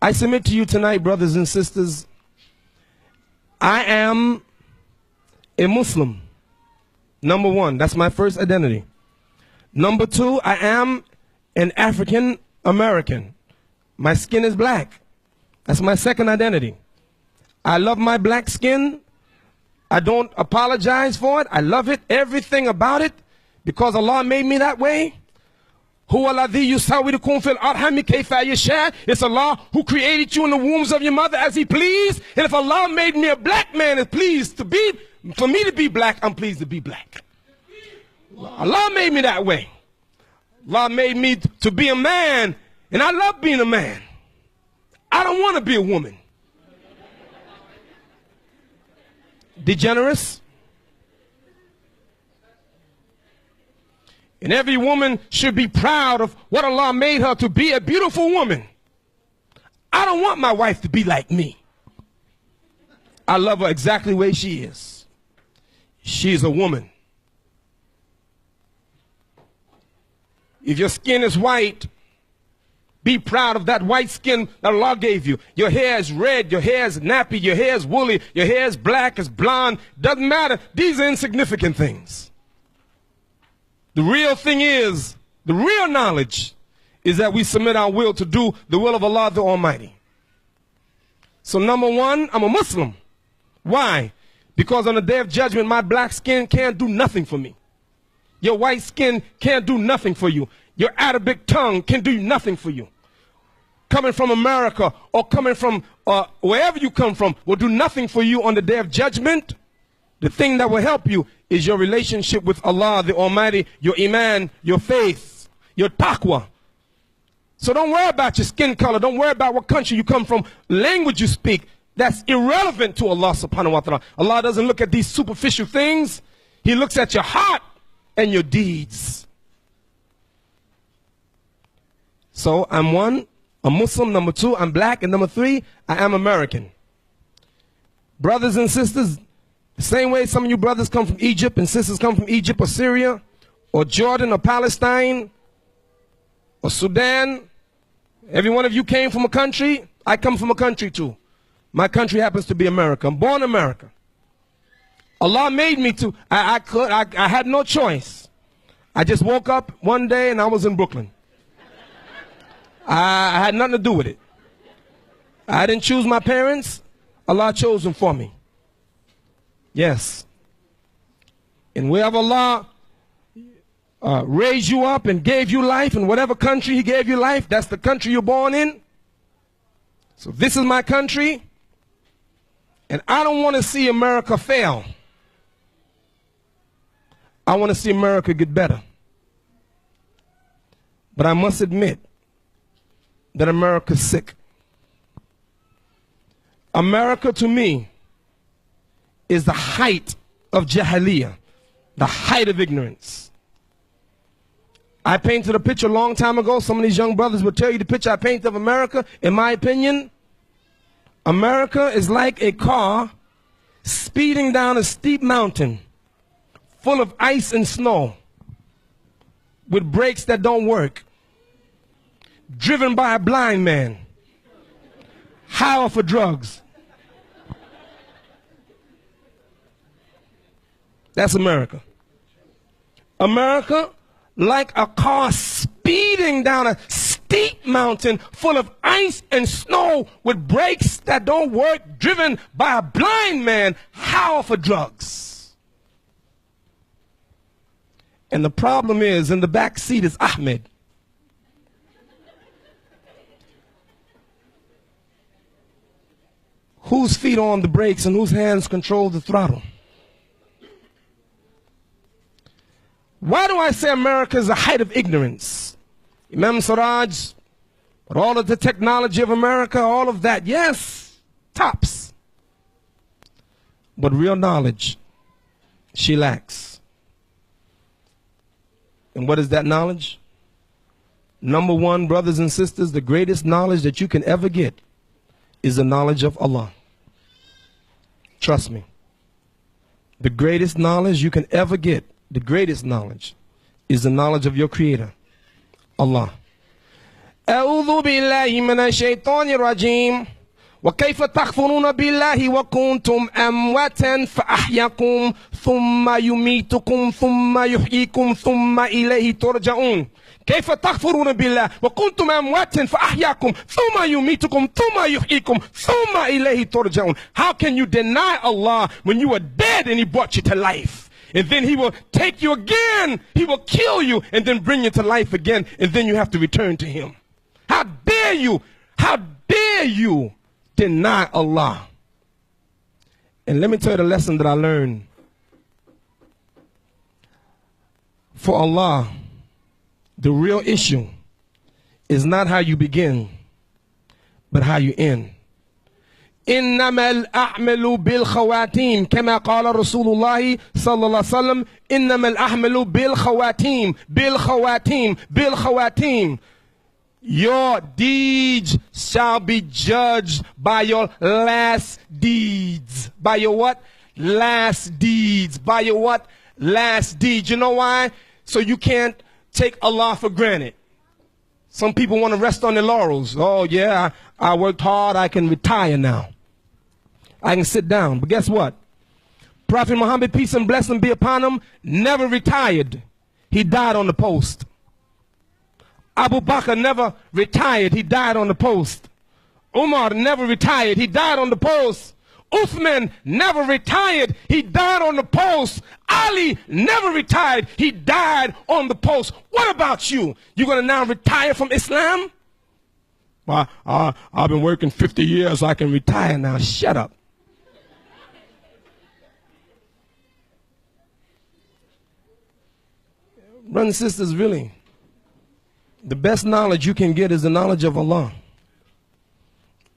I submit to you tonight, brothers and sisters, I am a Muslim. Number one, that's my first identity. Number two, I am an African American. My skin is black. That's my second identity. I love my black skin. I don't apologize for it. I love it, everything about it, because Allah made me that way. It's Allah who created you in the wombs of your mother as He pleased. And if Allah made me a black man and pleased for me to be black, I'm pleased to be black. Allah made me that way. Allah made me to be a man, and I love being a man. I don't want to be a woman. Degenerates. And every woman should be proud of what Allah made her to be, a beautiful woman. I don't want my wife to be like me. I love her exactly the way she is. She's a woman. If your skin is white, be proud of that white skin that Allah gave you. Your hair is red, your hair is nappy, your hair is woolly, your hair is black, is blonde. Doesn't matter. These are insignificant things. The real thing is, the real knowledge is that we submit our will to do the will of Allah the Almighty. So number one, I'm a Muslim. Why? Because on the day of judgment, my black skin can't do nothing for me. Your white skin can't do nothing for you. Your Arabic tongue can do nothing for you. Coming from America or coming from wherever you come from will do nothing for you on the day of judgment. The thing that will help you is your relationship with Allah the Almighty, your iman, your faith, your taqwa. So don't worry about your skin color. Don't worry about what country you come from, language you speak. That's irrelevant to Allah subhanahu wa ta'ala. Allah doesn't look at these superficial things. He looks at your heart and your deeds. So I'm one, a Muslim. Number two, I'm black. And number three, I am American. Brothers and sisters, the same way some of you brothers come from Egypt and sisters come from Egypt or Syria or Jordan or Palestine or Sudan. Every one of you came from a country. I come from a country too. My country happens to be America. I'm born in America. Allah made me to. I had no choice. I just woke up one day and I was in Brooklyn. I had nothing to do with it. I didn't choose my parents. Allah chose them for me. Yes. And wherever Allah raised you up and gave you life, in whatever country He gave you life, that's the country you're born in. So this is my country. And I don't want to see America fail. I want to see America get better. But I must admit that America's sick. America, to me, is the height of jahiliyyah, the height of ignorance. I painted a picture a long time ago. Some of these young brothers will tell you the picture I painted of America. In my opinion, America is like a car speeding down a steep mountain full of ice and snow with brakes that don't work, driven by a blind man, high off of drugs. That's America. America, like a car speeding down a steep mountain full of ice and snow with brakes that don't work, driven by a blind man, high off of drugs. And the problem is, in the back seat is Ahmed. Whose feet are on the brakes and whose hands control the throttle? Why do I say America is the height of ignorance? Imam Siraj, with all of the technology of America, all of that, yes, tops. But real knowledge, she lacks. And what is that knowledge? Number one, brothers and sisters, the greatest knowledge that you can ever get is the knowledge of Allah. Trust me. The greatest knowledge you can ever get, the greatest knowledge, is the knowledge of your Creator, Allah. أعوذ بالله من الشيطان الرجيم وكيف تكفرون بالله وكنتم أمواتا فأحياكم ثم يميتكم ثم يحييكم ثم إليه ترجعون. كيف تكفرون بالله وكنتم أمواتا فأحياكم ثم يميتكم ثم يحييكم ثم إليه ترجعون. How can you deny Allah when you were dead and He brought you to life? And then He will take you again. He will kill you and then bring you to life again. And then you have to return to Him. How dare you? How dare you deny Allah? And let me tell you the lesson that I learned. For Allah, the real issue is not how you begin, but how you end. إنما الأعمال بالخواتيم كما قال رسول الله صلى الله عليه وسلم إنما الأعمال بالخواتيم بالخواتيم بالخواتيم. Your deeds shall be judged by your last deeds. By your what? Last deeds. By your what? Last deeds. You know why? So you can't take Allah for granted. Some people want to rest on their laurels. Oh yeah, I worked hard, I can retire now. I can sit down. But guess what? Prophet Muhammad, peace and blessing be upon him, never retired. He died on the post. Abu Bakr never retired. He died on the post. Umar never retired. He died on the post. Uthman never retired. He died on the post. Ali never retired. He died on the post. What about you? You're going to now retire from Islam? Well, I've been working 50 years. I can retire now. Shut up. Brothers and sisters, really, the best knowledge you can get is the knowledge of Allah.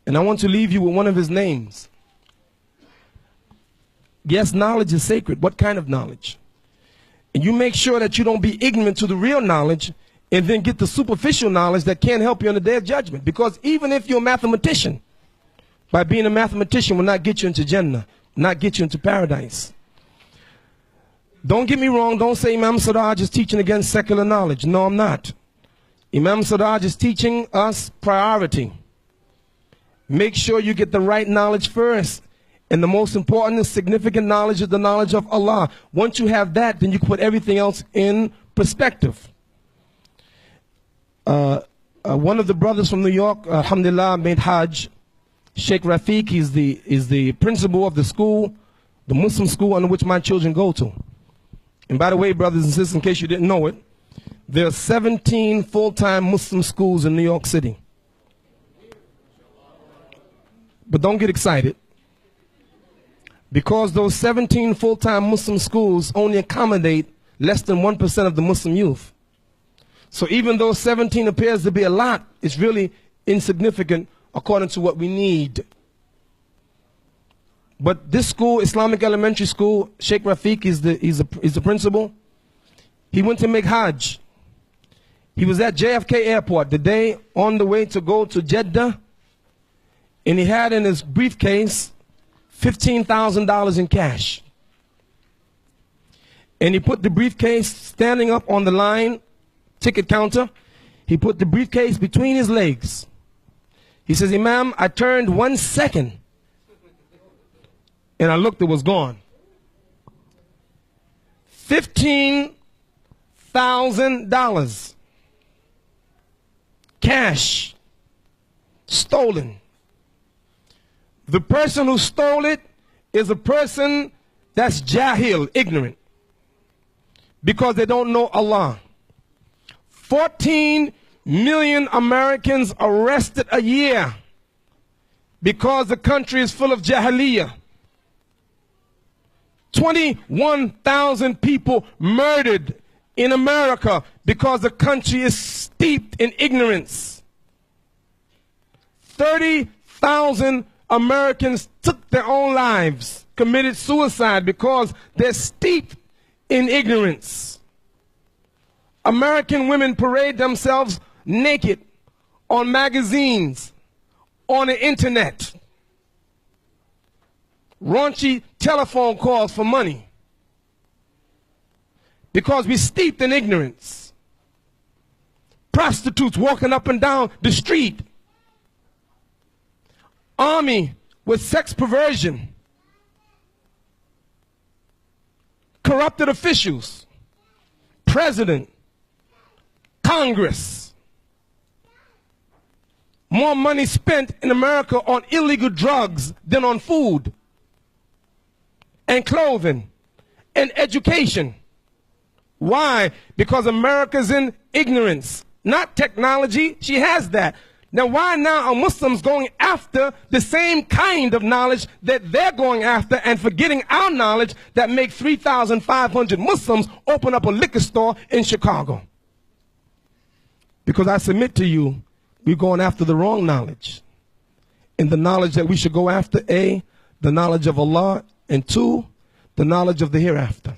And I want to leave you with one of His names. Yes, knowledge is sacred. What kind of knowledge? And you make sure that you don't be ignorant to the real knowledge and then get the superficial knowledge that can't help you on the day of judgment. Because even if you're a mathematician, by being a mathematician will not get you into Jannah, not get you into paradise. Don't get me wrong. Don't say Imam Siraj is teaching against secular knowledge. No, I'm not. Imam Siraj is teaching us priority. Make sure you get the right knowledge first. And the most important and significant knowledge is the knowledge of Allah. Once you have that, then you can put everything else in perspective. One of the brothers from New York, alhamdulillah, made Hajj. Sheikh Rafiq is the principal of the school, the Muslim school under which my children go to. And by the way, brothers and sisters, in case you didn't know it, there are 17 full-time Muslim schools in New York City. But don't get excited, because those 17 full-time Muslim schools only accommodate less than 1% of the Muslim youth. So even though 17 appears to be a lot, it's really insignificant according to what we need. But this school, Islamic Elementary School, Sheikh Rafiq is the principal. He went to make Hajj. He was at JFK Airport the day on the way to go to Jeddah, and he had in his briefcase $15,000 in cash. And he put the briefcase standing up on the line, ticket counter. He put the briefcase between his legs. He says, Imam, I turned 1 second and I looked, it was gone. $15,000 cash stolen. The person who stole it is a person that's jahil, ignorant, because they don't know Allah. 14 million Americans arrested a year because the country is full of jahiliyyah. 21,000 people murdered in America because the country is steeped in ignorance. 30,000 Americans took their own lives, committed suicide because they're steeped in ignorance. American women parade themselves naked on magazines, on the internet. Raunchy telephone calls for money because we're steeped in ignorance. prostitutes walking up and down the street, army with sex perversion, corrupted officials, president, Congress. More money spent in America on illegal drugs than on food and clothing and education. Why? Because America's in ignorance, not technology. She has that. Now, why now are Muslims going after the same kind of knowledge that they're going after and forgetting our knowledge that make 3,500 Muslims open up a liquor store in Chicago? Because I submit to you, we're going after the wrong knowledge. And the knowledge that we should go after, A, the knowledge of Allah, and 2, the knowledge of the hereafter.